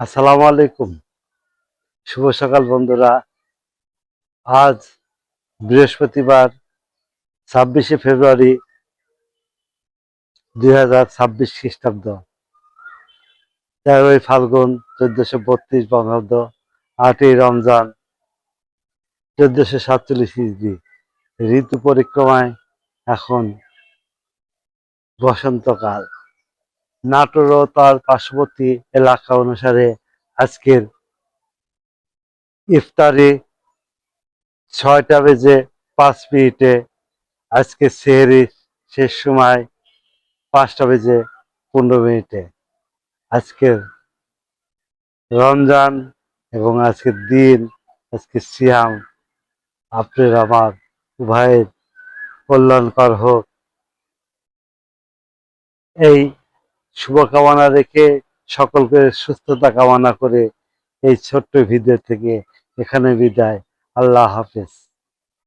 আসসালামু আলাইকুম। শুভ সকাল বন্ধুরা। আজ বৃহস্পতিবার 26শে ফেব্রুয়ারি 2026 খ্রিস্টাব্দ, 13ই ফাল্গুন 1432 বঙ্গাব্দ, 8ই রমজান 1447 হিজরি। ঋতু পরিক্রমায় এখন বসন্তকাল। নাটোর ও তার পার্শ্ববর্তী এলাকা অনুসারে আজকের ইফতারি 6টা বেজে 5 মিনিটে, আজকে সেহরি শেষ সময় 5টা বেজে 15 মিনিটে। আজকের রমজান এবং আজকের দিন, আজকের সিয়াম আপনার আমার উভয়ের কল্যাণকর হোক, এই শুভকামনা রেখে সকলকে সুস্থতা কামনা করে এই ছোট্ট ভিডিও থেকে এখানে বিদায়। আল্লাহ হাফেজ।